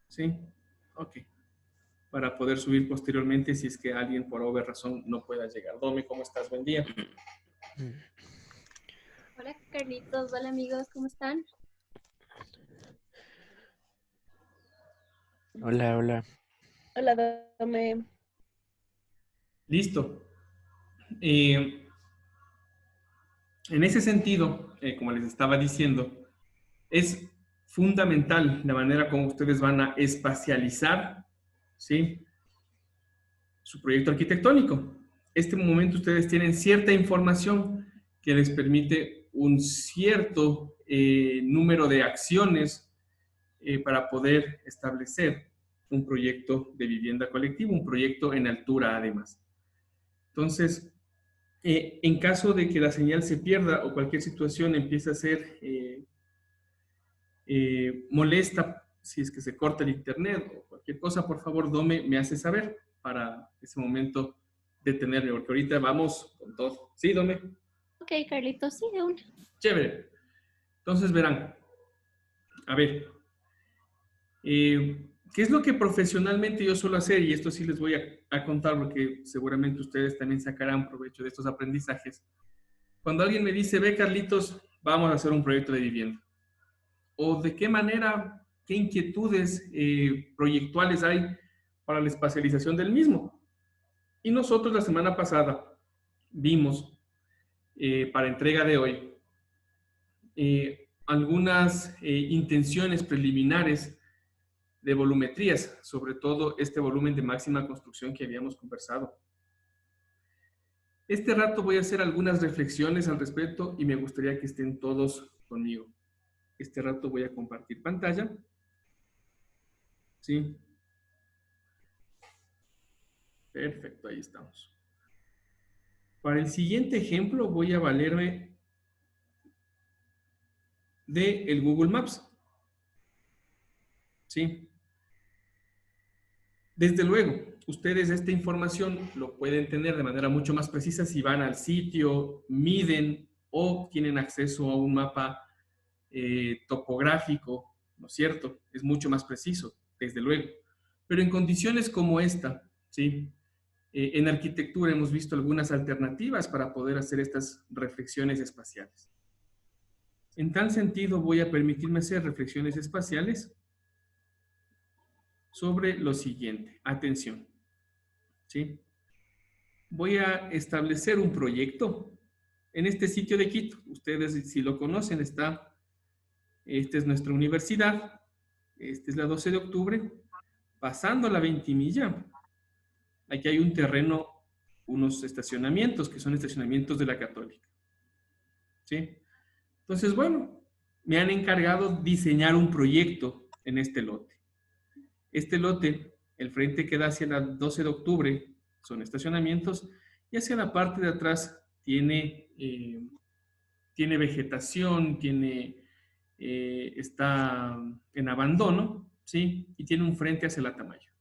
¿Sí? Ok. Para poder subir posteriormente si es que alguien por obra razón no pueda llegar. Domi, ¿cómo estás? Buen día. Hola Carlitos, hola amigos, ¿cómo están? Hola, hola. Hola, Dame. Listo. En ese sentido, como les estaba diciendo, es fundamental la manera como ustedes van a espacializar, ¿sí?, su proyecto arquitectónico. Este momento ustedes tienen cierta información que les permite un cierto número de acciones para poder establecer un proyecto de vivienda colectiva, un proyecto en altura además. Entonces, en caso de que la señal se pierda o cualquier situación empiece a ser molesta, si es que se corta el internet o cualquier cosa, por favor, Dome, me hace saber para ese momento detenerme, porque ahorita vamos con todo. ¿Sí, Dome? Ok, Carlitos, sí, de una. Chévere. Entonces verán, a ver, ¿qué es lo que profesionalmente yo suelo hacer? Y esto sí les voy a contar porque seguramente ustedes también sacarán provecho de estos aprendizajes. Cuando alguien me dice, ve Carlitos, vamos a hacer un proyecto de vivienda. O de qué manera, qué inquietudes proyectuales hay para la espacialización del mismo. Y nosotros la semana pasada vimos, para entrega de hoy, algunas intenciones preliminares de volumetrías, sobre todo este volumen de máxima construcción que habíamos conversado. Este rato voy a hacer algunas reflexiones al respecto y me gustaría que estén todos conmigo. Este rato voy a compartir pantalla. ¿Sí? Perfecto, ahí estamos. Para el siguiente ejemplo voy a valerme de el Google Maps. ¿Sí? Desde luego, ustedes esta información lo pueden tener de manera mucho más precisa si van al sitio, miden o tienen acceso a un mapa topográfico, ¿no es cierto? Es mucho más preciso, desde luego. Pero en condiciones como esta, ¿sí? En arquitectura hemos visto algunas alternativas para poder hacer estas reflexiones espaciales. En tal sentido, voy a permitirme hacer reflexiones espaciales sobre lo siguiente. Atención, ¿sí? Voy a establecer un proyecto en este sitio de Quito. Ustedes, si lo conocen, esta es nuestra universidad, esta es la 12 de octubre, pasando la Ventimilla. Aquí hay un terreno, unos estacionamientos, que son estacionamientos de la Católica. ¿Sí? Entonces, bueno, me han encargado diseñar un proyecto en este lote. Este lote, el frente que da hacia la 12 de octubre, son estacionamientos, y hacia la parte de atrás tiene vegetación, está en abandono, ¿sí? Y tiene un frente hacia la Tamayo.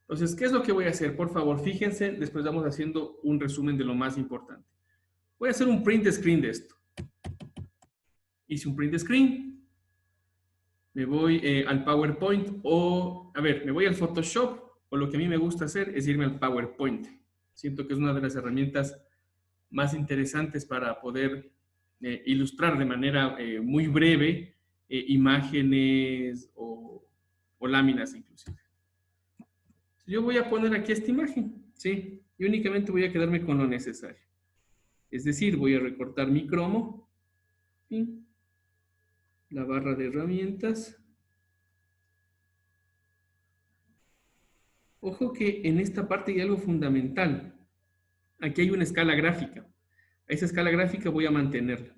Entonces, ¿qué es lo que voy a hacer? Por favor, fíjense, después vamos haciendo un resumen de lo más importante. Voy a hacer un print screen de esto. Hice un print screen, me voy al PowerPoint o, a ver, me voy al Photoshop o lo que a mí me gusta hacer es irme al PowerPoint. Siento que es una de las herramientas más interesantes para poder ilustrar de manera muy breve imágenes o láminas inclusive. Yo voy a poner aquí esta imagen, ¿sí? Y únicamente voy a quedarme con lo necesario. Es decir, voy a recortar mi cromo, ¿sí? La barra de herramientas. Ojo que en esta parte hay algo fundamental. Aquí hay una escala gráfica. A esa escala gráfica voy a mantenerla.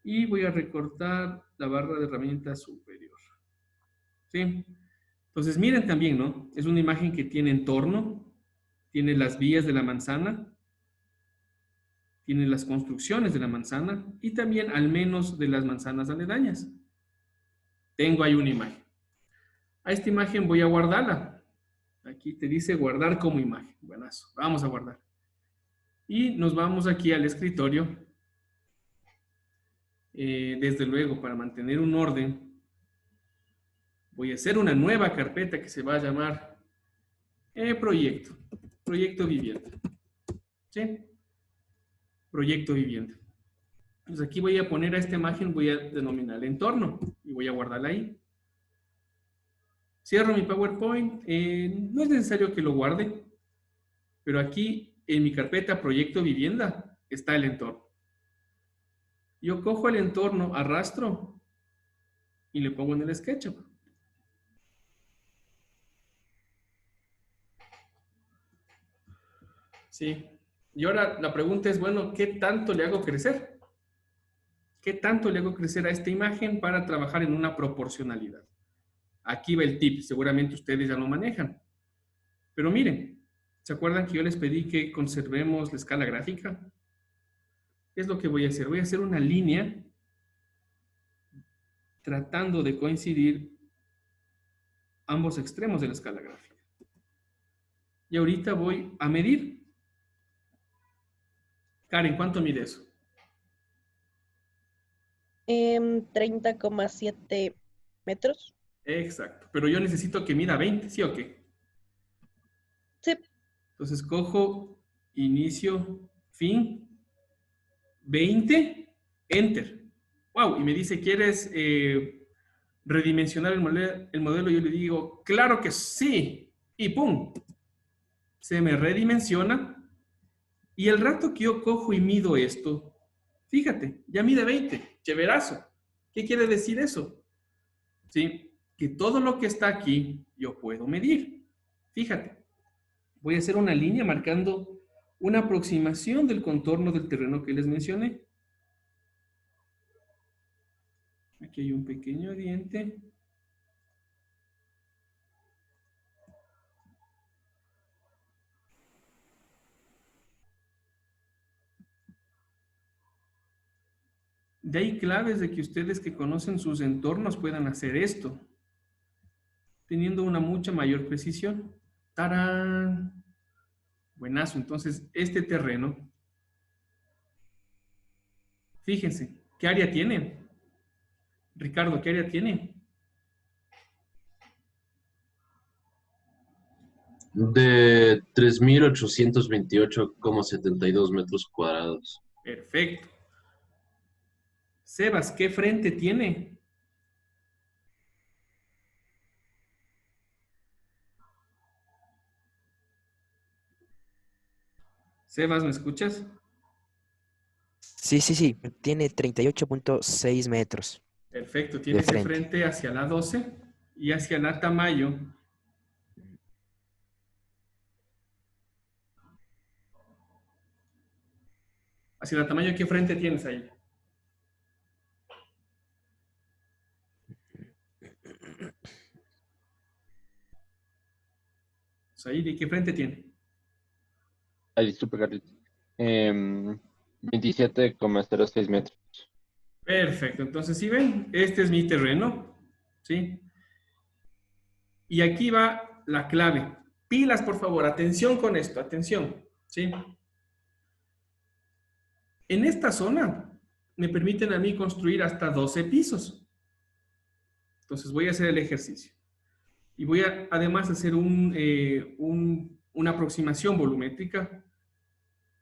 Y voy a recortar la barra de herramientas superior. ¿Sí? Entonces miren también, ¿no? Es una imagen que tiene entorno, tiene las vías de la manzana, tiene las construcciones de la manzana y también al menos de las manzanas aledañas. Tengo ahí una imagen. A esta imagen voy a guardarla. Aquí te dice guardar como imagen. Buenazo. Vamos a guardar. Y nos vamos aquí al escritorio. Desde luego, para mantener un orden, Voy a hacer una nueva carpeta que se va a llamar proyecto vivienda. ¿Sí? Proyecto vivienda. Entonces aquí voy a poner a esta imagen, voy a denominar el entorno y voy a guardarla ahí. Cierro mi PowerPoint. No es necesario que lo guarde, pero aquí en mi carpeta proyecto vivienda está el entorno. Yo cojo el entorno, arrastro y le pongo en el SketchUp. Sí. Y ahora la pregunta es, bueno, ¿qué tanto le hago crecer? ¿Qué tanto le hago crecer a esta imagen para trabajar en una proporcionalidad? Aquí va el tip, seguramente ustedes ya lo manejan. Pero miren, ¿se acuerdan que yo les pedí que conservemos la escala gráfica? ¿Qué es lo que voy a hacer? Voy a hacer una línea tratando de coincidir ambos extremos de la escala gráfica. Y ahorita voy a medir. Karen, ¿cuánto mide eso? 30,7 metros. Exacto, pero yo necesito que mida 20, ¿sí o qué? Sí. Entonces cojo inicio, fin, 20, enter. Wow, y me dice, ¿quieres redimensionar el modelo? Yo le digo, claro que sí, y pum, se me redimensiona. Y el rato que yo cojo y mido esto, fíjate, ya mide 20, chéverazo. ¿Qué quiere decir eso? ¿Sí? Que todo lo que está aquí yo puedo medir. Fíjate, voy a hacer una línea marcando una aproximación del contorno del terreno que les mencioné. Aquí hay un pequeño diente. De ahí claves de que ustedes que conocen sus entornos puedan hacer esto, teniendo una mucha mayor precisión. ¡Tarán! Buenazo. Entonces, este terreno, fíjense, ¿qué área tiene? Ricardo, ¿qué área tiene? De 3.828,72 metros cuadrados. Perfecto. Sebas, ¿qué frente tiene? Sebas, ¿me escuchas? Sí, sí, sí. Tiene 38,6 metros Perfecto, tiene de ese frente. frente hacia la 12 y hacia la Tamayo. Hacia la Tamayo, ¿qué frente tienes ahí? Ahí, ¿qué frente tiene? Ay, disculpe, Carlitos. 27,06 metros. Perfecto, entonces si ven, este es mi terreno, ¿sí? Y aquí va la clave. Pilas, por favor, atención con esto, atención, ¿sí? En esta zona me permiten a mí construir hasta 12 pisos. Entonces voy a hacer el ejercicio. Y voy a además hacer una aproximación volumétrica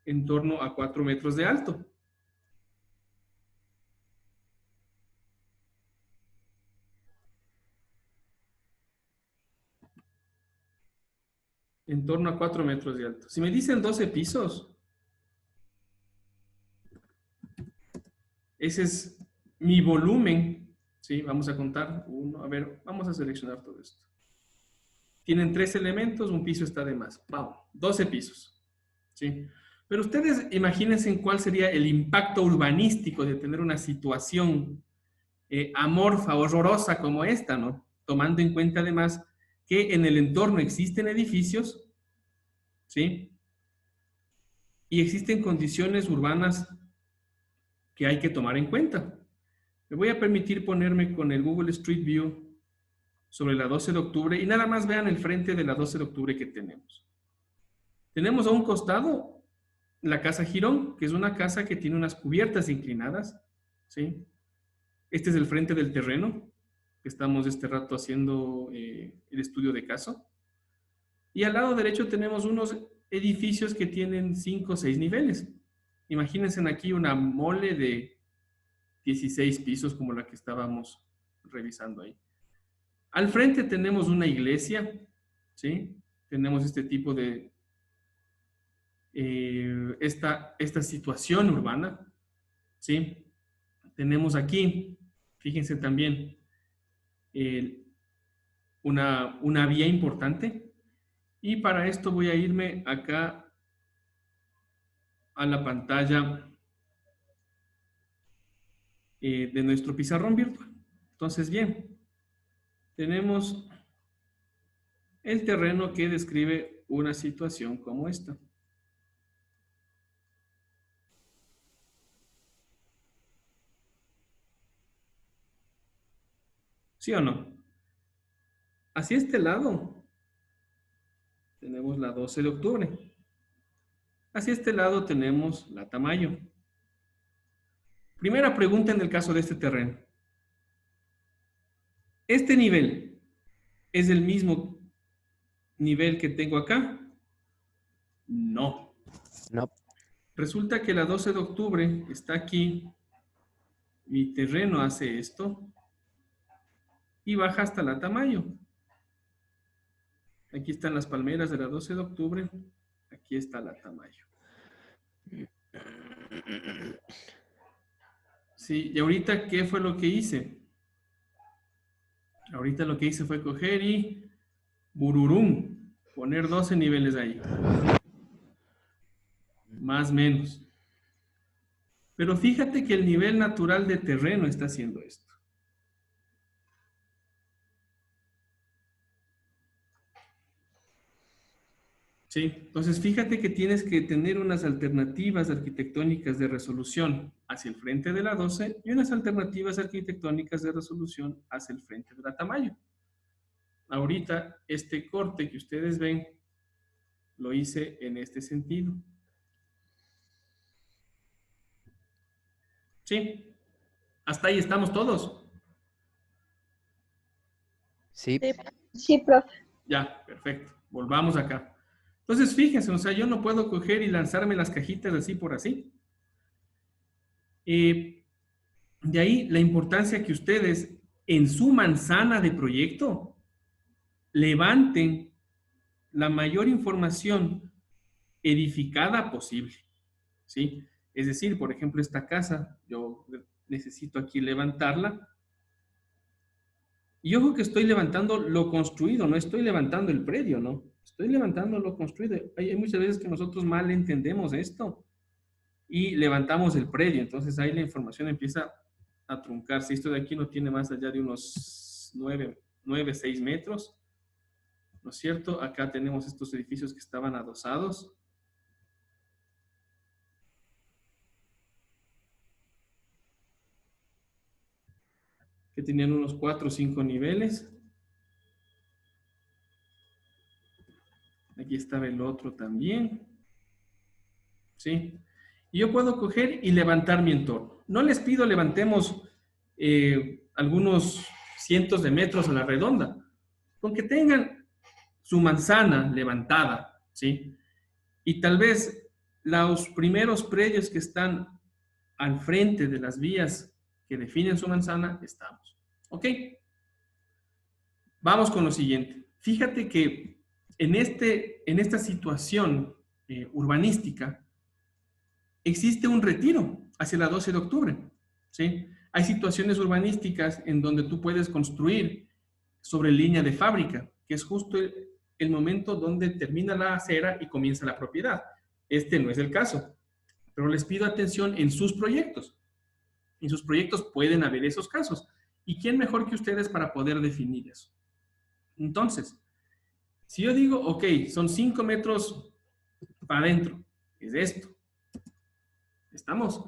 en torno a 4 metros de alto. En torno a 4 metros de alto. Si me dicen 12 pisos, ese es mi volumen, ¿sí? Vamos a contar uno, a ver, vamos a seleccionar todo esto. Tienen 3 elementos, un piso está de más. Vamos, 12 pisos, ¿sí? Pero ustedes imagínense en cuál sería el impacto urbanístico de tener una situación amorfa, horrorosa como esta, ¿no? Tomando en cuenta además que en el entorno existen edificios, ¿sí? Y existen condiciones urbanas que hay que tomar en cuenta. Me voy a permitir ponerme con el Google Street View sobre la 12 de octubre y nada más vean el frente de la 12 de octubre que tenemos. Tenemos a un costado la Casa Girón, que es una casa que tiene unas cubiertas inclinadas, ¿sí? Este es el frente del terreno. que estamos este rato haciendo el estudio de caso. Y al lado derecho tenemos unos edificios que tienen 5 o 6 niveles. Imagínense aquí una mole de 16 pisos como la que estábamos revisando ahí. Al frente tenemos una iglesia, ¿sí? Tenemos este tipo de, esta situación urbana, ¿sí? Tenemos aquí, fíjense también, una vía importante. Y para esto voy a irme acá a la pantalla de nuestro pizarrón virtual. Entonces, bien, tenemos el terreno que describe una situación como esta. ¿Sí o no? Hacia este lado tenemos la 12 de octubre. Hacia este lado tenemos la Tamayo. Primera pregunta en el caso de este terreno. ¿Este nivel es el mismo nivel que tengo acá? No. No. Resulta que la 12 de octubre está aquí. Mi terreno hace esto. Y baja hasta la Tamayo. Aquí están las palmeras de la 12 de octubre. Aquí está la Tamayo. Sí, y ahorita, ¿qué fue lo que hice? Ahorita lo que hice fue coger y bururum, poner 12 niveles ahí. Más o menos. Pero fíjate que el nivel natural de terreno está haciendo esto. Sí, entonces fíjate que tienes que tener unas alternativas arquitectónicas de resolución hacia el frente de la 12 y unas alternativas arquitectónicas de resolución hacia el frente de la Tamayo. Ahorita, este corte que ustedes ven, lo hice en este sentido. ¿Sí? Hasta ahí estamos todos. Sí. Sí. Sí, profe. Ya, perfecto. Volvamos acá. Entonces, fíjense, o sea, yo no puedo coger y lanzarme las cajitas así por así. De ahí la importancia que ustedes en su manzana de proyecto levanten la mayor información edificada posible, ¿sí? Es decir, por ejemplo, esta casa, yo necesito aquí levantarla. Y ojo que estoy levantando lo construido, no estoy levantando el predio, ¿no? Estoy levantando lo construido. Hay muchas veces que nosotros mal entendemos esto y levantamos el predio. Entonces ahí la información empieza a truncarse. Esto de aquí no tiene más allá de unos 9, 6 metros. ¿No es cierto? Acá tenemos estos edificios que estaban adosados. Que tenían unos 4 o 5 niveles. Aquí estaba el otro también. ¿Sí? Y yo puedo coger y levantar mi entorno. No les pido levantemos algunos cientos de metros a la redonda. Con que tengan su manzana levantada, ¿sí? Y tal vez los primeros predios que están al frente de las vías que definen su manzana, estamos. ¿Ok? Vamos con lo siguiente. Fíjate que en esta situación urbanística existe un retiro hacia la 12 de octubre, ¿sí? Hay situaciones urbanísticas en donde tú puedes construir sobre línea de fábrica, que es justo el momento donde termina la acera y comienza la propiedad. Este no es el caso, pero les pido atención en sus proyectos. En sus proyectos pueden haber esos casos. ¿Y quién mejor que ustedes para poder definir eso? Entonces, si yo digo, ok, son 5 metros para adentro, es esto. ¿Estamos?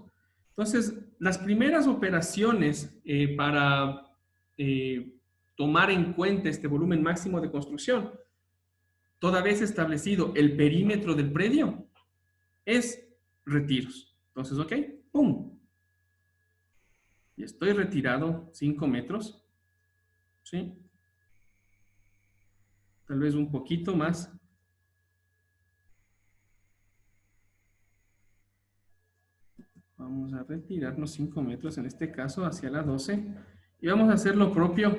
Entonces, las primeras operaciones para tomar en cuenta este volumen máximo de construcción, toda vez establecido el perímetro del predio, es retiros. Entonces, ok, ¡pum! Y estoy retirado 5 metros. ¿sí? Tal vez un poquito más. Vamos a retirarnos 5 metros, en este caso, hacia la 12. Y vamos a hacer lo propio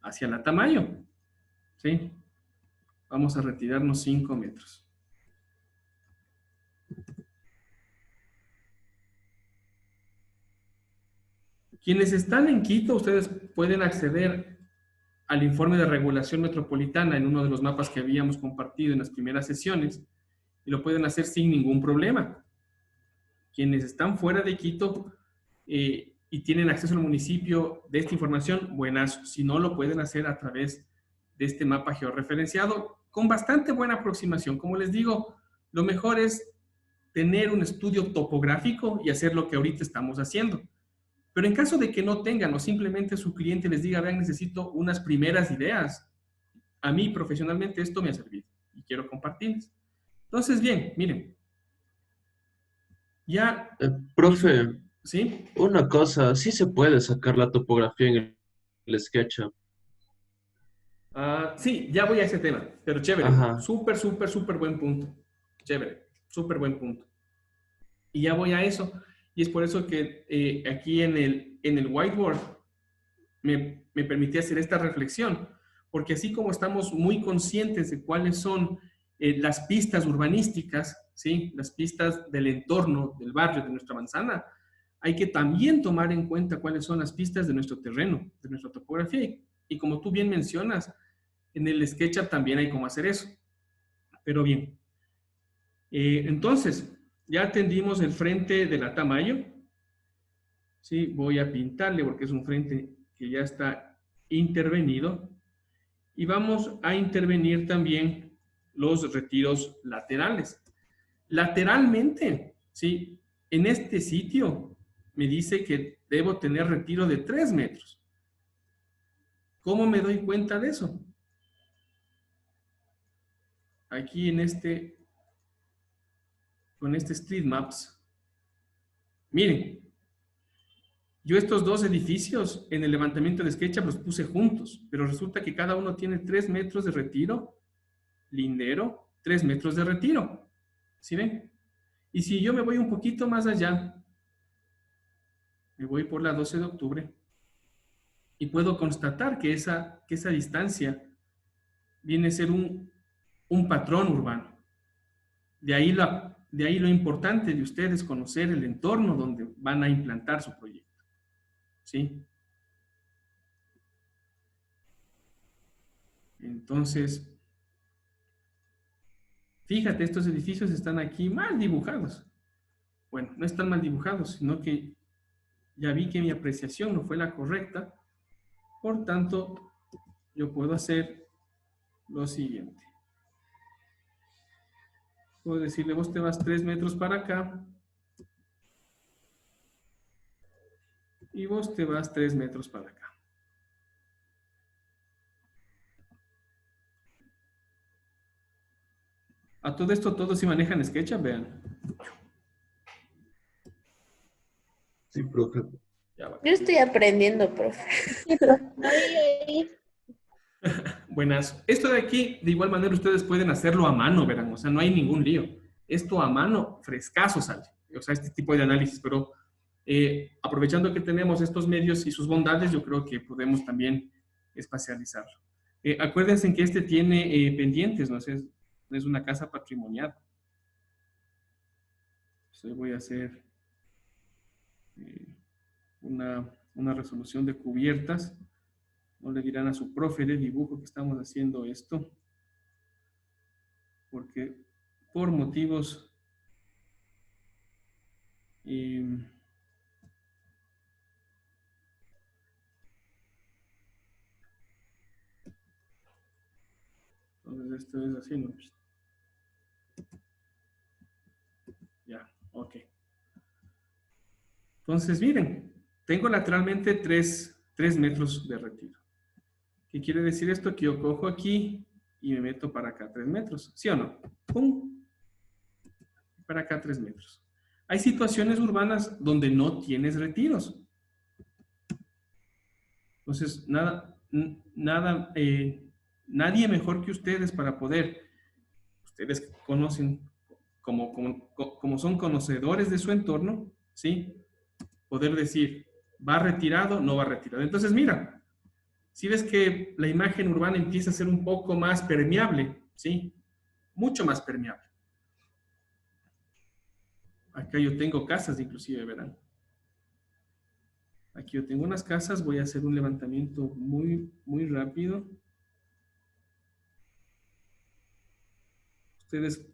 hacia la Tamayo, ¿sí? Vamos a retirarnos 5 metros. Quienes están en Quito, ustedes pueden acceder al informe de regulación metropolitana en uno de los mapas que habíamos compartido en las primeras sesiones y lo pueden hacer sin ningún problema. Quienes están fuera de Quito y tienen acceso al municipio de esta información, buenas. Si no, lo pueden hacer a través de este mapa georreferenciado con bastante buena aproximación. Como les digo, lo mejor es tener un estudio topográfico y hacer lo que ahorita estamos haciendo. Pero en caso de que no tengan o simplemente su cliente les diga, vean, necesito unas primeras ideas, a mí profesionalmente esto me ha servido y quiero compartirles. Entonces, bien, miren. Ya. Profe, ¿Sí? una cosa, sí se puede sacar la topografía en el SketchUp. Sí, ya voy a ese tema, pero chévere. Ajá. Súper, súper, súper buen punto. Chévere, súper buen punto. Y ya voy a eso. Y es por eso que aquí en el whiteboard me permití hacer esta reflexión. Porque así como estamos muy conscientes de cuáles son las pistas urbanísticas, ¿sí? Las pistas del entorno, del barrio, de nuestra manzana, hay que también tomar en cuenta cuáles son las pistas de nuestro terreno, de nuestra topografía. Y como tú bien mencionas, en el SketchUp también hay cómo hacer eso. Pero bien. Entonces, ya atendimos el frente de la Tamayo. Sí, voy a pintarle porque es un frente que ya está intervenido. Y vamos a intervenir también los retiros laterales. Lateralmente, ¿sí? En este sitio me dice que debo tener retiro de 3 metros. ¿Cómo me doy cuenta de eso? Aquí en con este Street Maps. Miren, yo estos dos edificios en el levantamiento de SketchUp los puse juntos, pero resulta que cada uno tiene 3 metros de retiro, lindero, 3 metros de retiro. ¿Sí ven? Y si yo me voy un poquito más allá, me voy por la 12 de octubre, y puedo constatar que esa distancia viene a ser un patrón urbano. De ahí lo importante de ustedes conocer el entorno donde van a implantar su proyecto. ¿Sí? Entonces, fíjate, estos edificios están aquí mal dibujados. Bueno, no están mal dibujados, sino que ya vi que mi apreciación no fue la correcta. Por tanto, yo puedo hacer lo siguiente. Puedo decirle, vos te vas 3 metros para acá. Y vos te vas 3 metros para acá. A todo esto, todos sí manejan SketchUp, vean. Sí, profe. Ya va. Yo estoy aprendiendo, profe. Sí, pero ahí. Buenas. Esto de aquí, de igual manera, ustedes pueden hacerlo a mano, verán. O sea, no hay ningún lío. Esto a mano, frescazo sale. O sea, este tipo de análisis. Pero aprovechando que tenemos estos medios y sus bondades, yo creo que podemos también espacializarlo. Acuérdense que este tiene pendientes, ¿no? Es una casa patrimonial. Entonces voy a hacer una resolución de cubiertas. No le dirán a su profe de dibujo que estamos haciendo esto, porque por motivos entonces esto es así, ¿no? Ya, ok. Entonces, miren, tengo lateralmente 3 metros de retiro. ¿Qué quiere decir esto? Que yo cojo aquí y me meto para acá 3 metros. ¿Sí o no? ¡Pum! Para acá 3 metros. Hay situaciones urbanas donde no tienes retiros. Entonces, nada, nada, nadie mejor que ustedes para poder, ustedes conocen, como son conocedores de su entorno, ¿sí? Poder decir, ¿va retirado? No va retirado. Entonces, mira, si ves que la imagen urbana empieza a ser un poco más permeable, ¿sí? Mucho más permeable. Acá yo tengo casas, inclusive, verán. Aquí yo tengo unas casas, voy a hacer un levantamiento muy, muy rápido. Ustedes,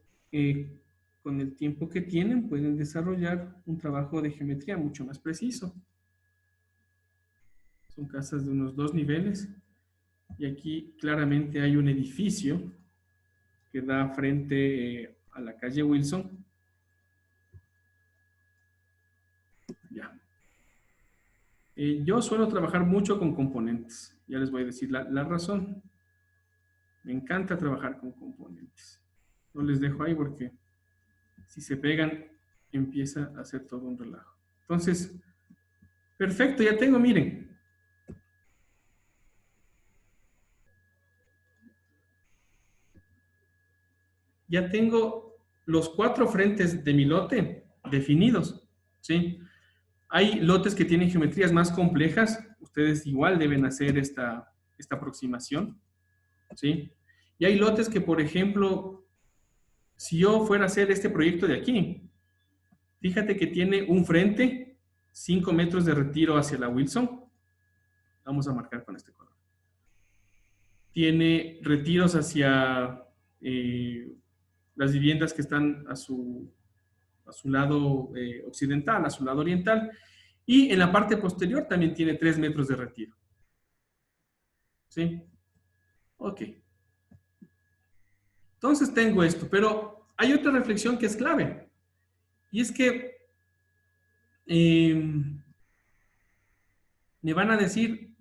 con el tiempo que tienen, pueden desarrollar un trabajo de geometría mucho más preciso. Son casas de unos 2 niveles. Y aquí claramente hay un edificio que da frente a la calle Wilson. Ya. Yo suelo trabajar mucho con componentes. Ya les voy a decir la razón. Me encanta trabajar con componentes. No les dejo ahí porque si se pegan empieza a ser todo un relajo. Entonces, perfecto, ya tengo, miren. Ya tengo los 4 frentes de mi lote definidos, ¿sí? Hay lotes que tienen geometrías más complejas. Ustedes igual deben hacer esta aproximación, ¿sí? Y hay lotes que, por ejemplo, si yo fuera a hacer este proyecto de aquí, fíjate que tiene un frente, 5 metros de retiro hacia la Wilson. Vamos a marcar con este color. Tiene retiros hacia las viviendas que están a su lado occidental, a su lado oriental. Y en la parte posterior también tiene 3 metros de retiro. ¿Sí? Ok. Entonces tengo esto, pero hay otra reflexión que es clave. Y es que me van a decir,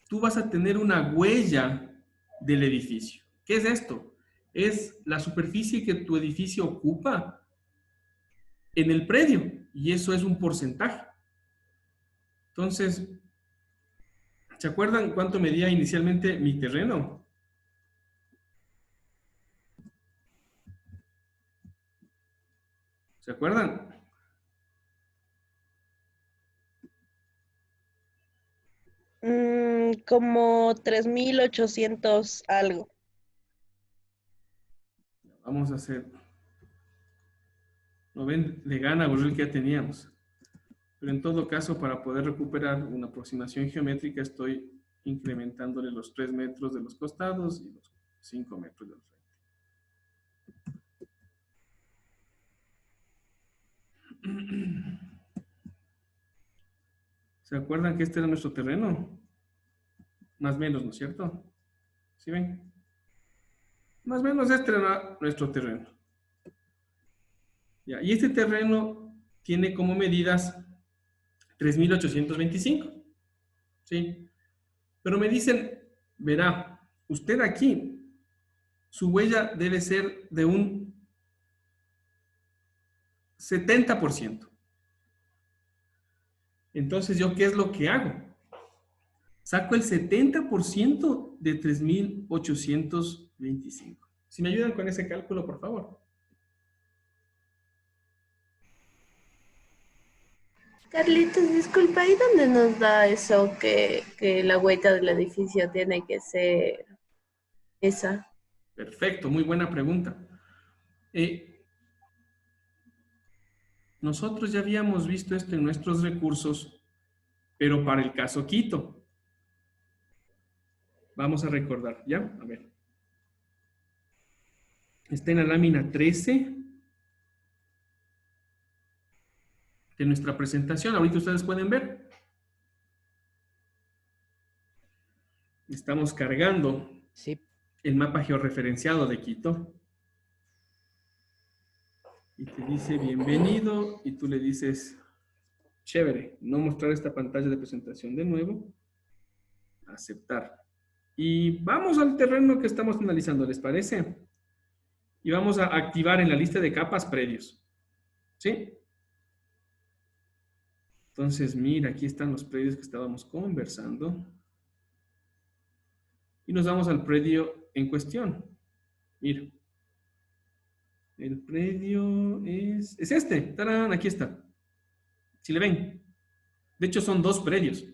tú vas a tener una huella del edificio. ¿Qué es esto? Es la superficie que tu edificio ocupa en el predio, y eso es un porcentaje. Entonces, ¿se acuerdan cuánto medía inicialmente mi terreno? ¿Se acuerdan? Como 3.800 algo. Vamos a hacer. ¿No ven? Le gana el que ya teníamos. Pero en todo caso, para poder recuperar una aproximación geométrica, estoy incrementándole los 3 metros de los costados y los 5 metros del frente. ¿Se acuerdan que este era nuestro terreno? Más o menos, ¿no es cierto? ¿Sí ven? Más o menos este era nuestro terreno. Ya, y este terreno tiene como medidas 3.825. ¿Sí? Pero me dicen, verá, usted aquí, su huella debe ser de un 70%. Entonces, ¿yo qué es lo que hago? Saco el 70% de 3.825. Si me ayudan con ese cálculo, por favor. Carlitos, disculpa, ¿y dónde nos da eso que la huella del edificio tiene que ser esa? Perfecto, muy buena pregunta. Nosotros ya habíamos visto esto en nuestros recursos, pero para el caso Quito. Vamos a recordar, ¿ya? A ver. Está en la lámina 13 de nuestra presentación. Ahorita ustedes pueden ver. Estamos cargando Sí, el mapa georreferenciado de Quito. Y te dice bienvenido y tú le dices chévere, no mostrar esta pantalla de presentación de nuevo. Aceptar. Y vamos al terreno que estamos analizando, ¿les parece? Y vamos a activar en la lista de capas predios. ¿Sí? Entonces, mira, aquí están los predios que estábamos conversando. Y nos vamos al predio en cuestión. Mira. El predio es este. ¡Tarán! Aquí está. Si le ven. De hecho, son dos predios.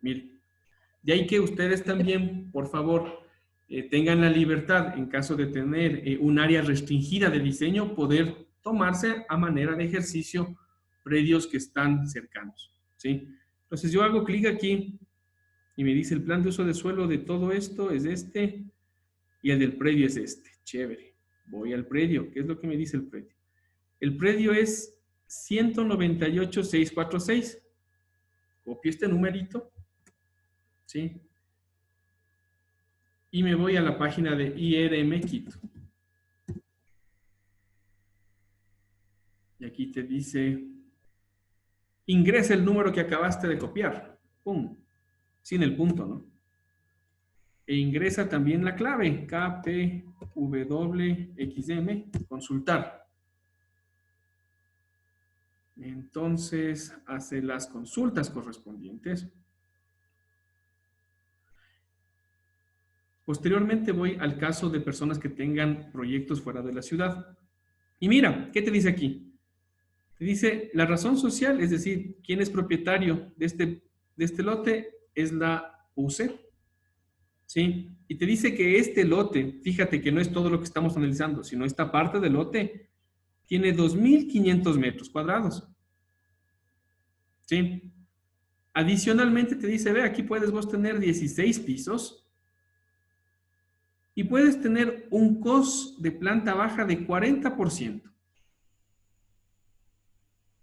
Mire. De ahí que ustedes también, por favor, tengan la libertad, en caso de tener un área restringida de diseño, poder tomarse a manera de ejercicio predios que están cercanos. ¿Sí? Entonces yo hago clic aquí y me dice el plan de uso de suelo de todo esto es este y el del predio es este. Chévere. Voy al predio. ¿Qué es lo que me dice el predio? El predio es 198,646. Copio este numerito. ¿Sí? Y me voy a la página de IRM Quito. Y aquí te dice, ingresa el número que acabaste de copiar. ¡Pum! Sin el punto, ¿no? E ingresa también la clave, KPWXM, consultar. Entonces, hace las consultas correspondientes. Posteriormente voy al caso de personas que tengan proyectos fuera de la ciudad. Y mira, ¿qué te dice aquí? Te dice la razón social, es decir, quién es propietario de este lote es la UCE. ¿Sí? Y te dice que este lote, fíjate que no es todo lo que estamos analizando, sino esta parte del lote tiene 2.500 metros cuadrados. ¿Sí? Adicionalmente te dice, ve, aquí puedes vos tener 16 pisos y puedes tener un COS de planta baja de 40%.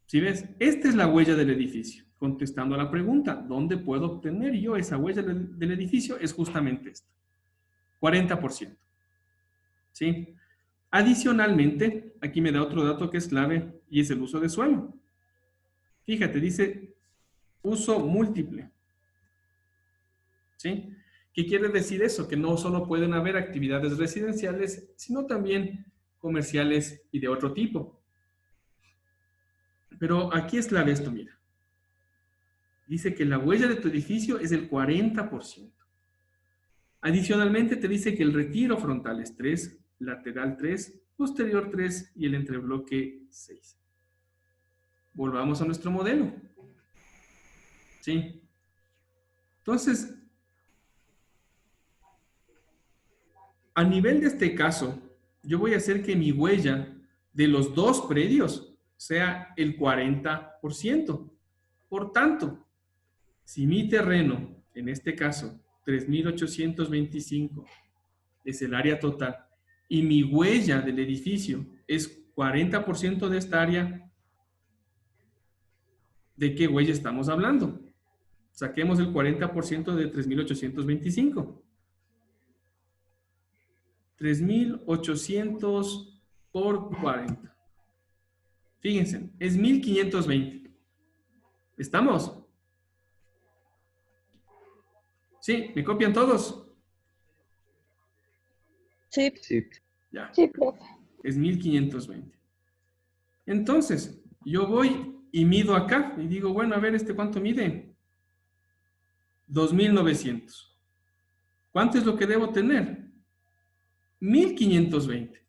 ¿Sí ves? Esta es la huella del edificio. Contestando a la pregunta, ¿dónde puedo obtener yo esa huella del edificio? Es justamente esta. 40%. ¿Sí? Adicionalmente, aquí me da otro dato que es clave y es el uso de suelo. Fíjate, dice uso múltiple. ¿Sí? ¿Qué quiere decir eso? Que no solo pueden haber actividades residenciales, sino también comerciales y de otro tipo. Pero aquí es clave esto, mira. Dice que la huella de tu edificio es el 40%. Adicionalmente te dice que el retiro frontal es 3, lateral 3, posterior 3 y el entrebloque 6. Volvamos a nuestro modelo. ¿Sí? Entonces, a nivel de este caso, yo voy a hacer que mi huella de los dos predios sea el 40%. Por tanto, si mi terreno, en este caso, 3.825 es el área total y mi huella del edificio es 40% de esta área, ¿de qué huella estamos hablando? Saquemos el 40% de 3.825. 3.800 por 40. Fíjense, es 1.520. ¿Estamos? ¿Sí? ¿Me copian todos? Sí. Sí. Ya. Sí, profe. Es 1.520. Entonces, yo voy y mido acá y digo, bueno, a ver, ¿este cuánto mide? 2.900. ¿Cuánto es lo que debo tener? 1.520.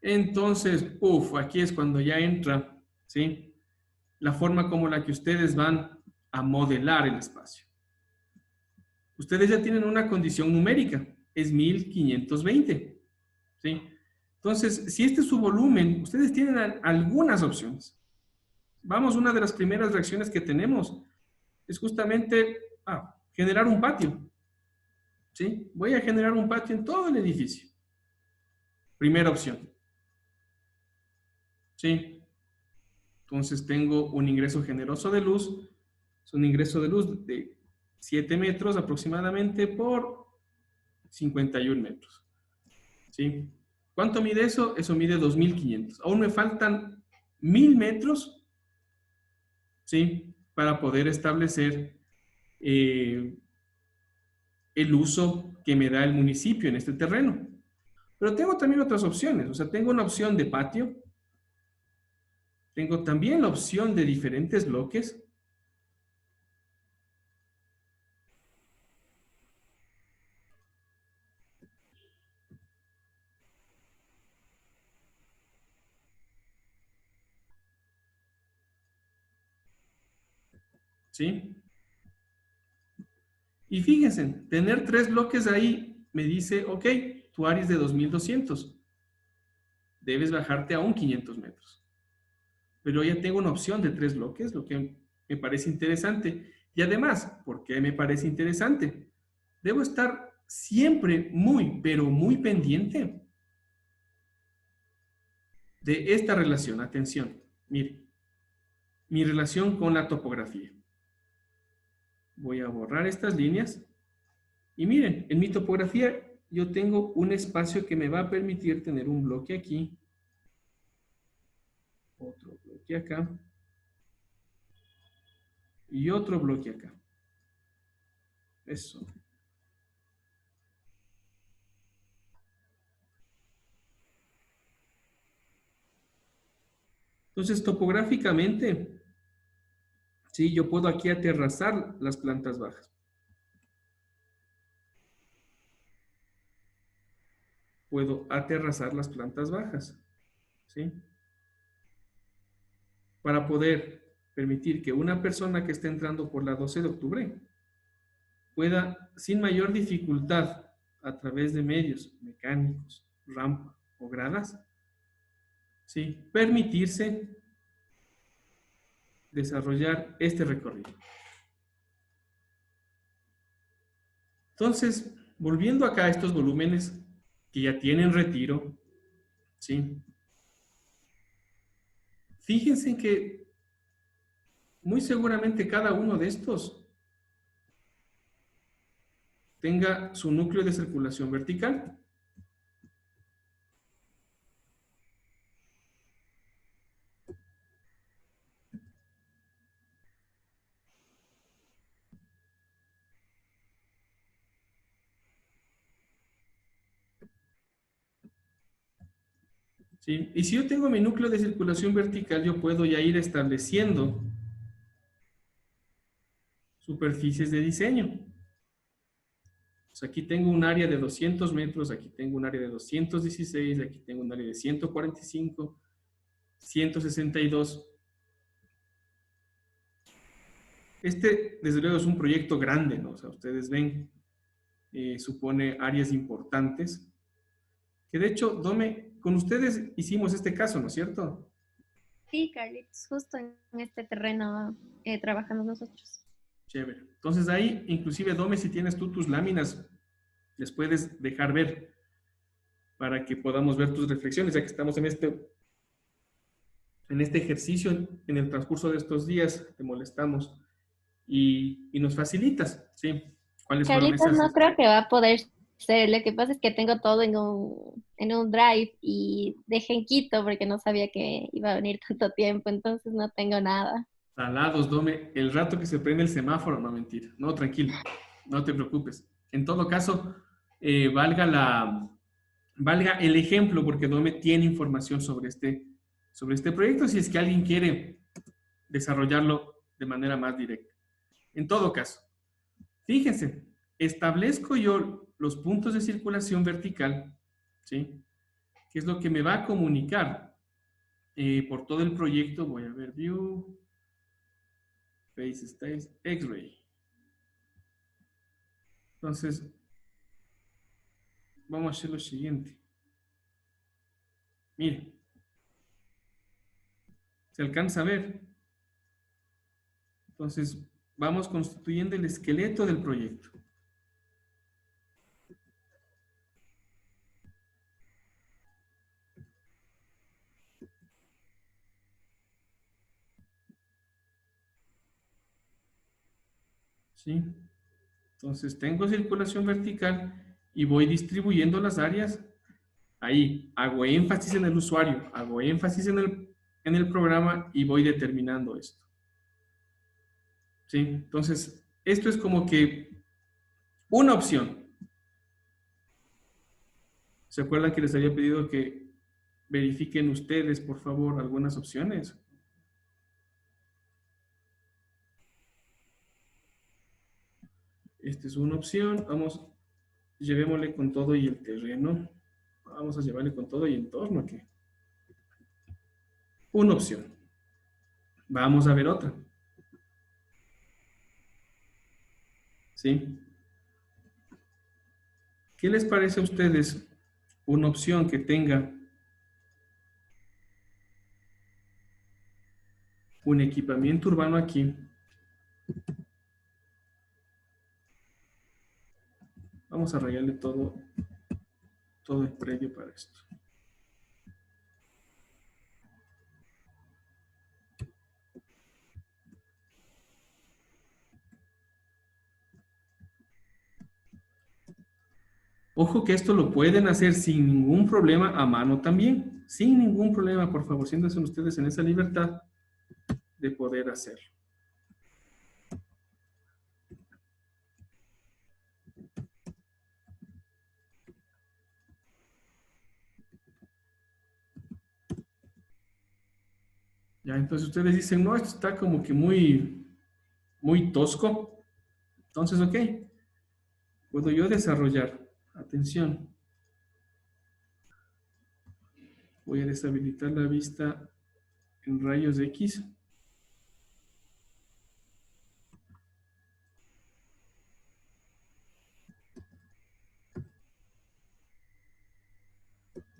Entonces, aquí es cuando ya entra, ¿sí? La forma como la que ustedes van a modelar el espacio. Ustedes ya tienen una condición numérica, es 1.520, ¿sí? Entonces, si este es su volumen, ustedes tienen algunas opciones. Vamos, una de las primeras reacciones que tenemos es justamente generar un patio, ¿sí? Voy a generar un patio en todo el edificio. Primera opción. ¿Sí? Entonces tengo un ingreso generoso de luz. Es un ingreso de luz de 7 metros aproximadamente por 51 metros. ¿Sí? ¿Cuánto mide eso? Eso mide 2.500. Aún me faltan 1.000 metros, ¿sí? Para poder establecer el uso que me da el municipio en este terreno. Pero tengo también otras opciones. O sea, tengo una opción de patio. Tengo también la opción de diferentes bloques. ¿sí? Y fíjense, tener 3 bloques ahí me dice, ok, tu área es de 2200. Debes bajarte a un 500 metros. Pero ya tengo una opción de 3 bloques, lo que me parece interesante. Y además, ¿por qué me parece interesante? Debo estar siempre muy, pero muy pendiente de esta relación. Atención, mire, mi relación con la topografía. Voy a borrar estas líneas. Y miren, en mi topografía yo tengo un espacio que me va a permitir tener un bloque aquí, otro bloque acá y otro bloque acá. Eso. Entonces, topográficamente, sí, yo puedo aquí aterrazar las plantas bajas. Puedo aterrazar las plantas bajas, ¿sí? Para poder permitir que una persona que esté entrando por la 12 de octubre pueda, sin mayor dificultad, a través de medios mecánicos, rampa o gradas, ¿sí? Permitirse desarrollar este recorrido. Entonces, volviendo acá a estos volúmenes que ya tienen retiro, ¿sí? Fíjense que muy seguramente cada uno de estos tenga su núcleo de circulación vertical. ¿Sí? Y si yo tengo mi núcleo de circulación vertical, yo puedo ya ir estableciendo superficies de diseño. Pues aquí tengo un área de 200 metros, aquí tengo un área de 216, aquí tengo un área de 145, 162. Este, desde luego, es un proyecto grande, ¿no? O sea, ustedes ven, supone áreas importantes. Que de hecho, Dome, con ustedes hicimos este caso, ¿no es cierto? Sí, Carlitos, justo en este terreno trabajamos nosotros. Chévere. Entonces ahí, inclusive, Dome, si tienes tú tus láminas, les puedes dejar ver para que podamos ver tus reflexiones, ya que estamos en este ejercicio, en el transcurso de estos días, te molestamos y nos facilitas, ¿sí? ¿Cuáles fueron Carlitos, esas? no creo que va a poder ser. Lo que pasa es que tengo todo en un drive y dejé en Quito porque no sabía que iba a venir tanto tiempo, entonces no tengo nada. Salados, Dome, el rato que se prende el semáforo, no mentira. No, tranquilo, no te preocupes. En todo caso, valga el ejemplo, porque Dome tiene información sobre este proyecto, si es que alguien quiere desarrollarlo de manera más directa. En todo caso, fíjense, establezco yo los puntos de circulación vertical, ¿sí? Que es lo que me va a comunicar por todo el proyecto. Voy a ver View, Face Styles, X-Ray. Entonces, vamos a hacer lo siguiente. Mire, se alcanza a ver. Entonces, vamos constituyendo el esqueleto del proyecto. ¿Sí? Entonces, tengo circulación vertical y voy distribuyendo las áreas. Ahí hago énfasis en el usuario, hago énfasis en el programa y voy determinando esto. ¿Sí? Entonces, esto es como que una opción. ¿Se acuerdan que les había pedido que verifiquen ustedes, por favor, algunas opciones? Esta es una opción. Vamos, llevémosle con todo y el terreno. Vamos a llevarle con todo y entorno aquí. Una opción. Vamos a ver otra. ¿sí? ¿Qué les parece a ustedes una opción que tenga un equipamiento urbano aquí? Vamos a rayarle todo el predio para esto. Ojo que esto lo pueden hacer sin ningún problema a mano también. Sin ningún problema, por favor, siéntanse ustedes en esa libertad de poder hacerlo. Ya, entonces ustedes dicen, no, esto está como que muy tosco. Entonces, ok, puedo yo desarrollar. Atención. Voy a deshabilitar la vista en rayos X.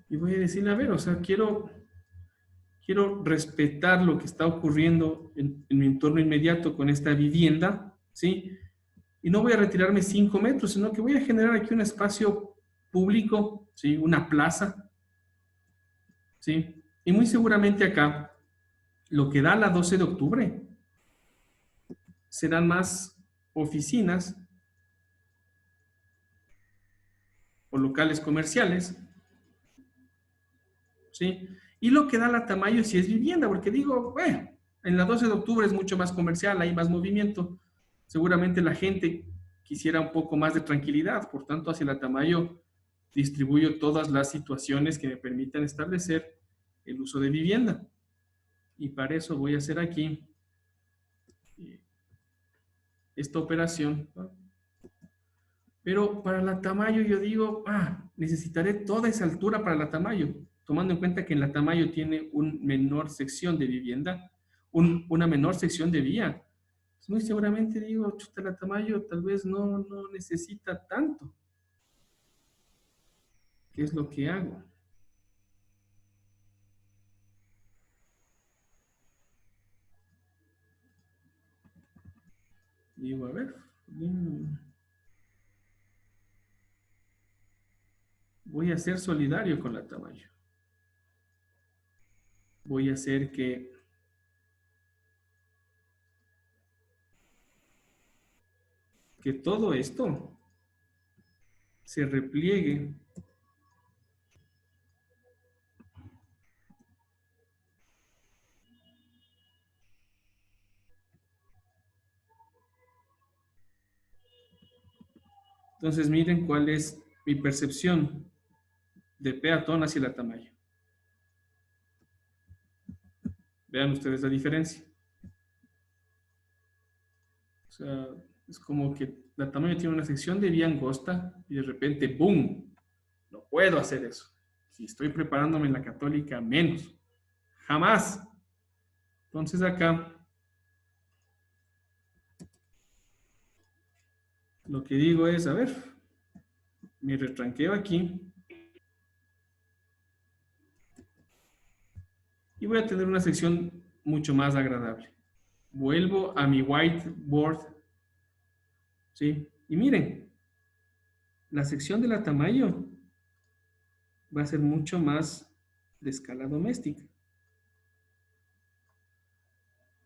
Y voy a decirle, a ver, o sea, quiero respetar lo que está ocurriendo en mi entorno inmediato con esta vivienda, ¿sí? Y no voy a retirarme 5 metros, sino que voy a generar aquí un espacio público, ¿sí? Una plaza, ¿sí? Y muy seguramente acá, lo que da la 12 de octubre, serán más oficinas o locales comerciales, ¿sí? Y lo que da la Tamayo si es vivienda, porque digo, bueno, en la 12 de octubre es mucho más comercial, hay más movimiento, seguramente la gente quisiera un poco más de tranquilidad, por tanto hacia la Tamayo distribuyo todas las situaciones que me permitan establecer el uso de vivienda. Y para eso voy a hacer aquí esta operación, ¿no? Pero para la Tamayo yo digo, necesitaré toda esa altura para la Tamayo, tomando en cuenta que en la Tamayo tiene una menor sección de vivienda, una menor sección de vía. Pues muy seguramente digo, chuta, la Tamayo tal vez no necesita tanto. ¿Qué es lo que hago? Digo, a ver, voy a ser solidario con la Tamayo. Voy a hacer que todo esto se repliegue Entonces miren cuál es mi percepción de peatón hacia la Tamayo. Vean ustedes la diferencia. O sea, es como que la Tamayo tiene una sección de vía angosta y de repente, ¡boom! No puedo hacer eso. Si estoy preparándome en la Católica, menos. Jamás. Entonces acá, lo que digo es, a ver, me retranqueo aquí y voy a tener una sección mucho más agradable. Vuelvo a mi whiteboard, ¿sí? Y miren, la sección de la Tamayo va a ser mucho más de escala doméstica.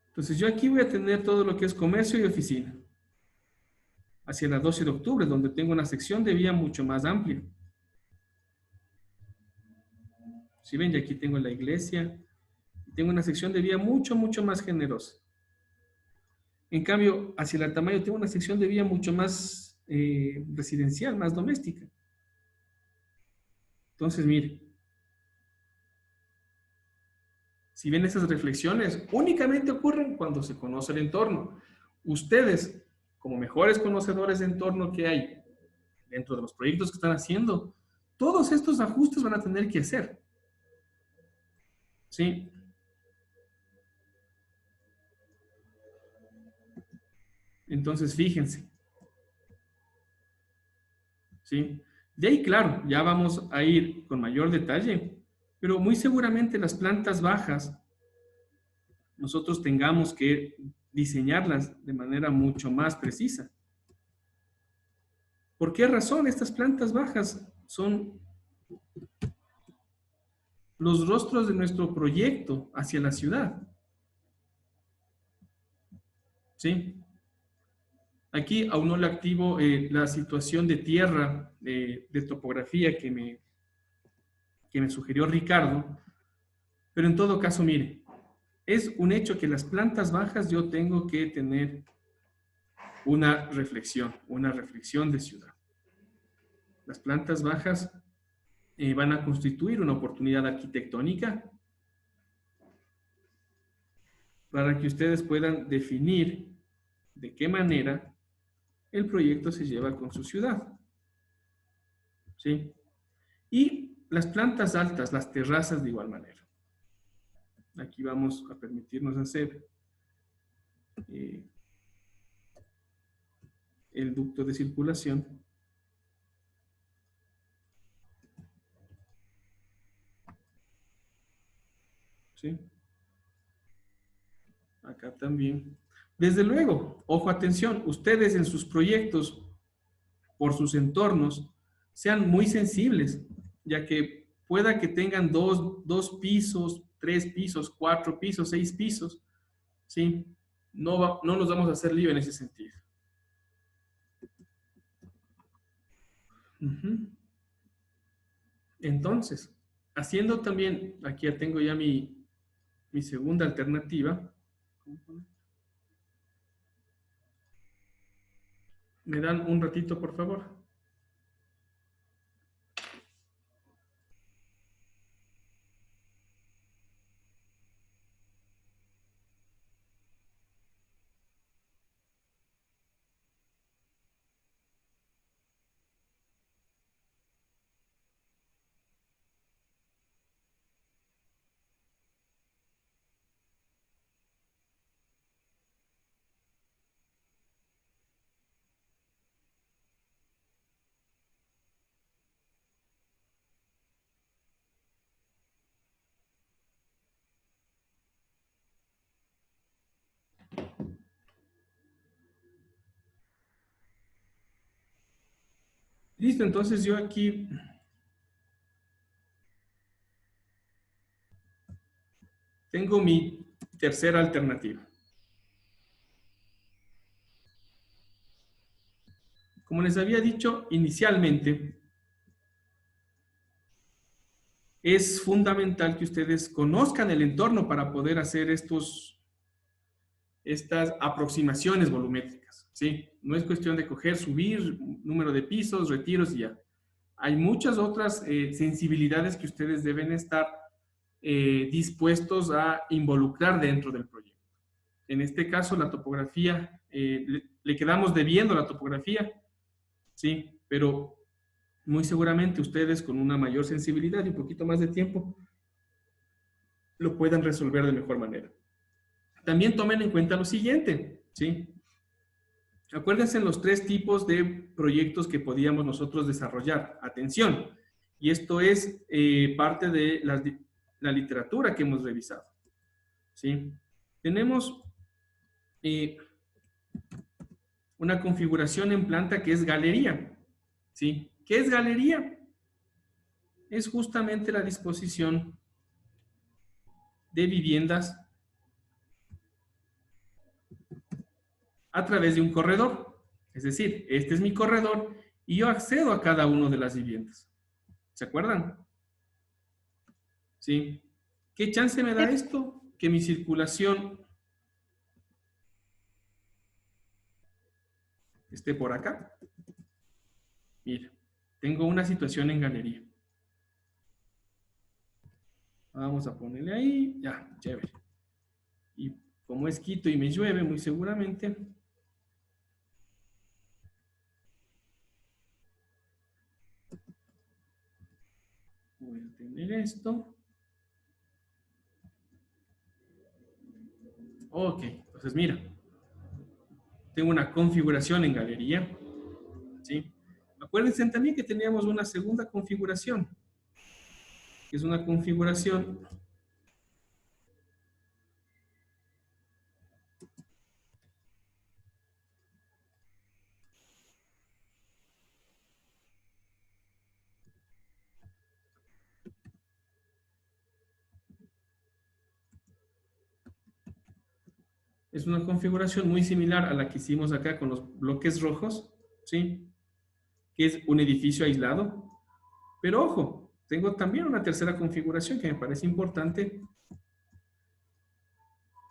Entonces yo aquí voy a tener todo lo que es comercio y oficina. Hacia la 12 de octubre, donde tengo una sección de vía mucho más amplia. Si ven, y aquí tengo la iglesia, tengo una sección de vía mucho más generosa. En cambio, hacia la Tamayo tengo una sección de vía mucho más residencial, más doméstica. Entonces, mire, si ven esas reflexiones, únicamente ocurren cuando se conoce el entorno. Ustedes, como mejores conocedores de entorno que hay dentro de los proyectos que están haciendo, todos estos ajustes van a tener que hacer. ¿Sí? Entonces, fíjense, ¿sí? De ahí, claro, ya vamos a ir con mayor detalle, pero muy seguramente las plantas bajas nosotros tengamos que diseñarlas de manera mucho más precisa. ¿Por qué razón? Estas plantas bajas son los rostros de nuestro proyecto hacia la ciudad. ¿Sí? Aquí aún no le activo la situación de tierra, de topografía que me sugirió Ricardo, pero en todo caso, mire, es un hecho que las plantas bajas yo tengo que tener una reflexión de ciudad. Las plantas bajas van a constituir una oportunidad arquitectónica para que ustedes puedan definir de qué manera el proyecto se lleva con su ciudad. ¿Sí? Y las plantas altas, las terrazas de igual manera. Aquí vamos a permitirnos hacer el ducto de circulación. ¿Sí? Acá también. Desde luego, ojo, atención, ustedes en sus proyectos, por sus entornos, sean muy sensibles, ya que pueda que tengan dos pisos, 3 pisos, 4 pisos, 6 pisos, ¿sí? No nos vamos a hacer lío en ese sentido. Entonces, haciendo también, aquí ya tengo ya mi segunda alternativa. ¿Me dan un ratito, por favor? Listo, entonces yo aquí tengo mi tercera alternativa. Como les había dicho inicialmente, es fundamental que ustedes conozcan el entorno para poder hacer estas aproximaciones volumétricas, ¿sí? No es cuestión de coger, subir, número de pisos, retiros y ya. Hay muchas otras sensibilidades que ustedes deben estar dispuestos a involucrar dentro del proyecto. En este caso, la topografía, le quedamos debiendo la topografía, ¿sí? Pero muy seguramente ustedes con una mayor sensibilidad y un poquito más de tiempo lo puedan resolver de mejor manera. También tomen en cuenta lo siguiente, ¿sí? Acuérdense los 3 tipos de proyectos que podíamos nosotros desarrollar. Atención, y esto es parte de la literatura que hemos revisado, ¿sí? Tenemos una configuración en planta que es galería, ¿sí? ¿Qué es galería? Es justamente la disposición de viviendas a través de un corredor. Es decir, este es mi corredor y yo accedo a cada una de las viviendas. ¿Se acuerdan? ¿Sí? ¿Qué chance me da esto? Que mi circulación esté por acá. Mira, tengo una situación en galería. Vamos a ponerle ahí. Ya, chévere. Y como es Quito y me llueve muy seguramente, voy a tener esto. Ok, entonces mira, tengo una configuración en galería, ¿sí? Acuérdense también que teníamos una segunda configuración, que es una configuración muy similar a la que hicimos acá con los bloques rojos, ¿sí? Que es un edificio aislado. Pero ojo, tengo también una tercera configuración que me parece importante,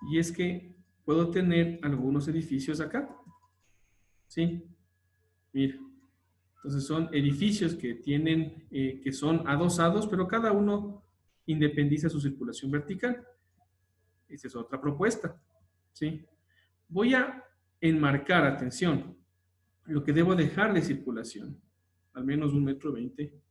y es que puedo tener algunos edificios acá, ¿sí? Mira, entonces son edificios que tienen, que son adosados, pero cada uno independiza su circulación vertical. Esa es otra propuesta, ¿sí? Voy a enmarcar, atención, lo que debo dejar de circulación, al menos 1,20 m.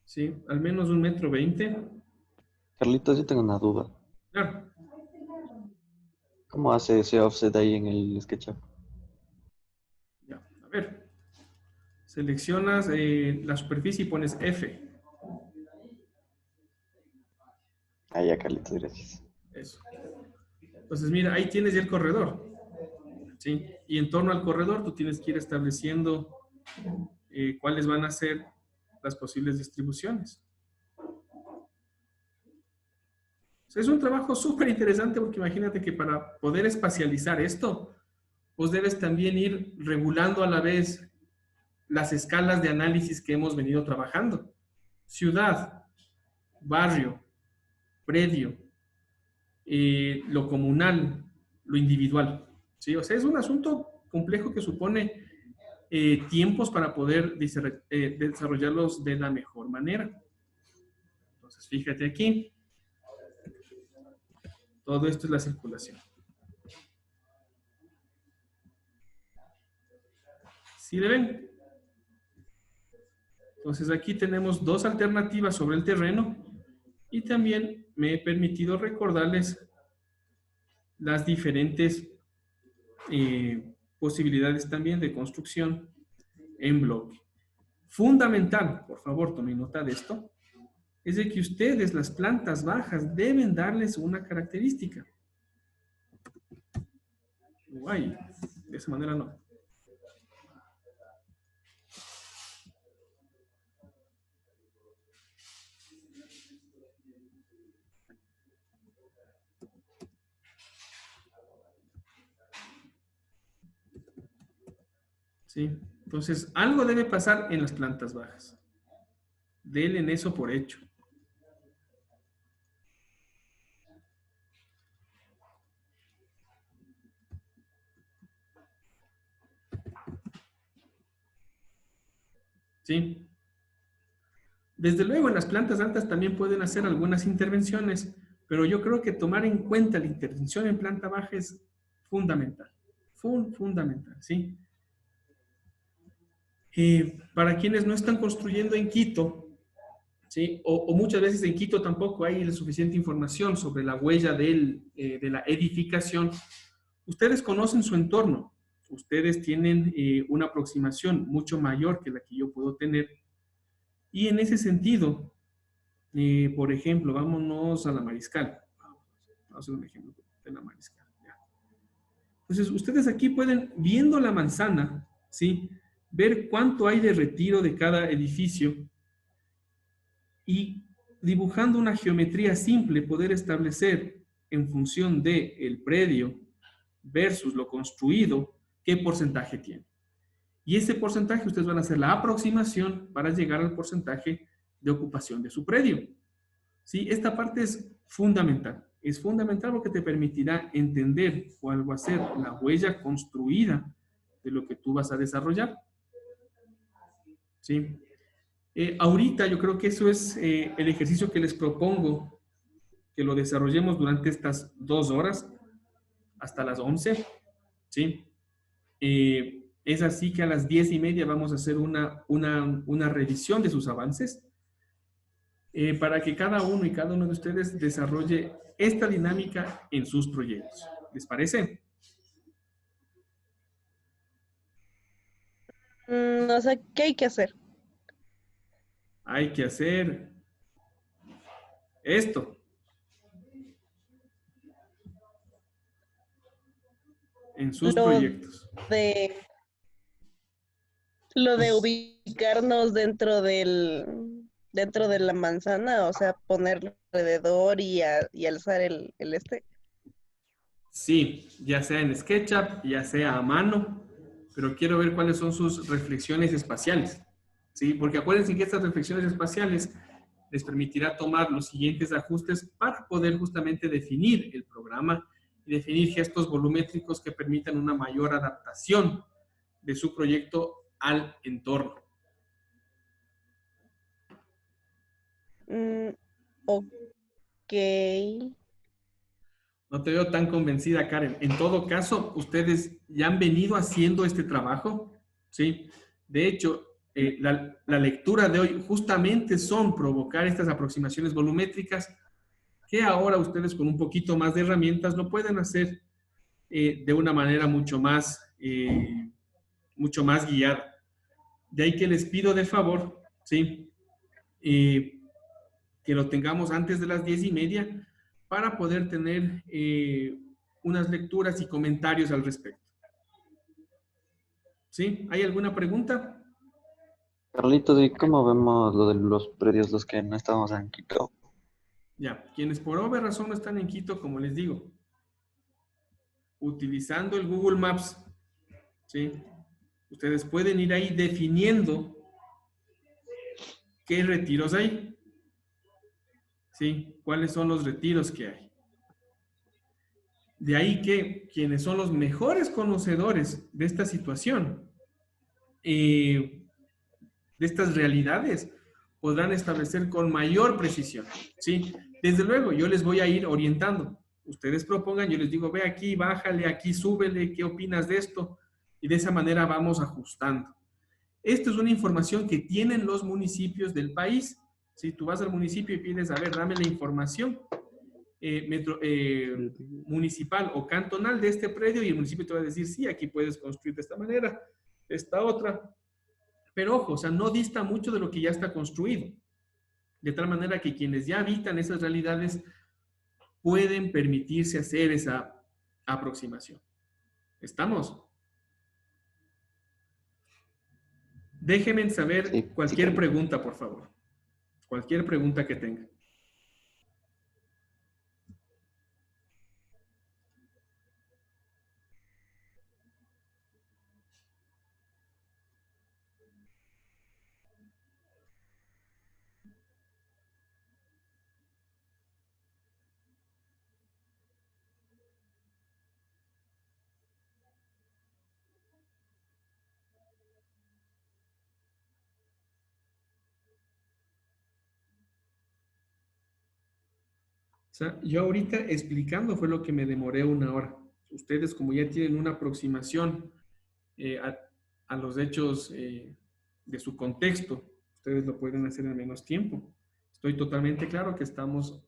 Sí, al menos 1,20 m. Carlitos, yo tengo una duda. Claro. ¿Cómo hace ese offset ahí en el SketchUp? Ya, a ver. Seleccionas la superficie y pones F. Ah, ya, Carlitos, gracias. Eso. Entonces, mira, ahí tienes ya el corredor. ¿Sí? Y en torno al corredor tú tienes que ir estableciendo cuáles van a ser las posibles distribuciones. O sea, es un trabajo súper interesante porque imagínate que para poder espacializar esto, pues debes también ir regulando a la vez las escalas de análisis que hemos venido trabajando. Ciudad, barrio, predio, lo comunal, lo individual. ¿Sí? O sea, es un asunto complejo que supone tiempos para poder desarrollarlos de la mejor manera. Entonces, fíjate aquí. Todo esto es la circulación. ¿Sí le ven? Entonces, aquí tenemos dos alternativas sobre el terreno y también me he permitido recordarles las diferentes posibilidades también de construcción en bloque. Fundamental, por favor, tomen nota de esto, es de que ustedes, las plantas bajas, deben darles una característica. Guay, de esa manera no. ¿Sí? Entonces, algo debe pasar en las plantas bajas. Denle en eso por hecho. ¿Sí? Desde luego, en las plantas altas también pueden hacer algunas intervenciones, pero yo creo que tomar en cuenta la intervención en planta baja es fundamental. Fundamental, ¿sí? Para quienes no están construyendo en Quito, ¿sí? O muchas veces en Quito tampoco hay la suficiente información sobre la huella de la edificación, ustedes conocen su entorno, ustedes tienen una aproximación mucho mayor que la que yo puedo tener, y en ese sentido, por ejemplo, vámonos a la Mariscal. Vamos a hacer un ejemplo de la Mariscal. Ya. Entonces, ustedes aquí pueden, viendo la manzana, ¿sí? Ver cuánto hay de retiro de cada edificio y dibujando una geometría simple poder establecer en función del predio versus lo construido, qué porcentaje tiene. Y ese porcentaje ustedes van a hacer la aproximación para llegar al porcentaje de ocupación de su predio. ¿Sí? Esta parte es fundamental. Es fundamental porque te permitirá entender cuál va a ser la huella construida de lo que tú vas a desarrollar. ¿Sí? Ahorita yo creo que eso es el ejercicio que les propongo que lo desarrollemos durante estas 2 horas hasta las 11. ¿Sí? Es así que a las 10:30 vamos a hacer una revisión de sus avances para que cada uno y cada uno de ustedes desarrolle esta dinámica en sus proyectos. ¿Les parece? O sea, ¿qué hay que hacer? Hay que hacer esto. En sus Lo proyectos. de lo de Pues, ubicarnos dentro de la manzana, o sea, ponerlo alrededor y alzar el este. sí, ya sea en SketchUp, ya sea a mano, pero quiero ver cuáles son sus reflexiones espaciales. ¿Sí? Porque acuérdense que estas reflexiones espaciales les permitirá tomar los siguientes ajustes para poder justamente definir el programa y definir gestos volumétricos que permitan una mayor adaptación de su proyecto al entorno. Ok. No te veo tan convencida, Karen. En todo caso, ustedes ya han venido haciendo este trabajo, ¿sí? De hecho, la lectura de hoy justamente son provocar estas aproximaciones volumétricas que ahora ustedes con un poquito más de herramientas lo pueden hacer de una manera mucho más guiada. De ahí que les pido de favor, ¿sí? Que lo tengamos antes de las 10:30 para poder tener unas lecturas y comentarios al respecto. ¿Sí? ¿Hay alguna pregunta? Carlitos, ¿y cómo vemos lo de los predios, los que no estamos en Quito? Ya, quienes por obvia razón no están en Quito, como les digo, utilizando el Google Maps, ¿sí? Ustedes pueden ir ahí definiendo qué retiros hay, ¿sí? ¿Cuáles son los retiros que hay? De ahí que quienes son los mejores conocedores de esta situación, de estas realidades, podrán establecer con mayor precisión, ¿sí? Desde luego, yo les voy a ir orientando. Ustedes propongan, yo les digo, ve aquí, bájale, aquí, súbele, ¿qué opinas de esto? Y de esa manera vamos ajustando. Esto es una información que tienen los municipios del país. Si tú vas al municipio y pides, a ver, dame la información municipal o cantonal de este predio y el municipio te va a decir, sí, aquí puedes construir de esta manera, de esta otra. Pero ojo, o sea, no dista mucho de lo que ya está construido. De tal manera que quienes ya habitan esas realidades pueden permitirse hacer esa aproximación. ¿Estamos? Déjenme saber Sí, cualquier sí. pregunta, por favor. Cualquier pregunta que tengan. O sea, yo ahorita explicando fue lo que me demoré 1 hora. Ustedes, como ya tienen una aproximación a los hechos de su contexto, ustedes lo pueden hacer en menos tiempo. Estoy totalmente claro que estamos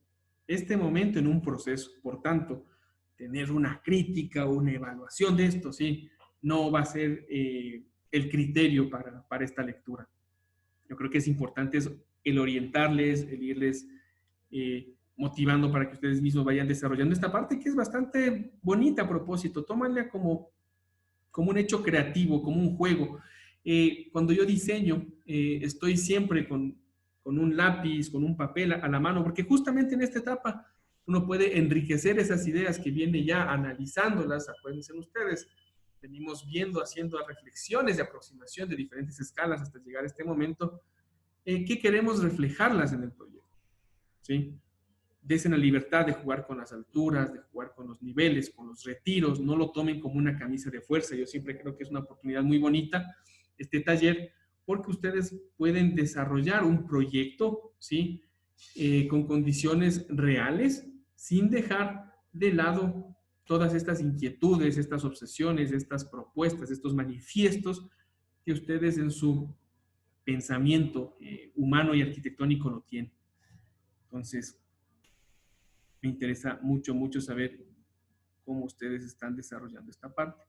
este momento en un proceso. Por tanto, tener una crítica o una evaluación de esto, sí, no va a ser el criterio para esta lectura. Yo creo que es importante el orientarles, el irles motivando para que ustedes mismos vayan desarrollando esta parte que es bastante bonita a propósito. Tómanla como un hecho creativo, como un juego. Cuando yo diseño, estoy siempre con un lápiz, con un papel a la mano, porque justamente en esta etapa uno puede enriquecer esas ideas que viene ya analizándolas. Acuérdense ustedes, venimos viendo, haciendo reflexiones de aproximación de diferentes escalas hasta llegar a este momento, que queremos reflejarlas en el proyecto, ¿sí? Desen la libertad de jugar con las alturas, de jugar con los niveles, con los retiros, no lo tomen como una camisa de fuerza. Yo siempre creo que es una oportunidad muy bonita este taller, porque ustedes pueden desarrollar un proyecto, ¿sí? Con condiciones reales, sin dejar de lado todas estas inquietudes, estas obsesiones, estas propuestas, estos manifiestos que ustedes en su pensamiento humano y arquitectónico lo tienen. Entonces, me interesa mucho, mucho saber cómo ustedes están desarrollando esta parte.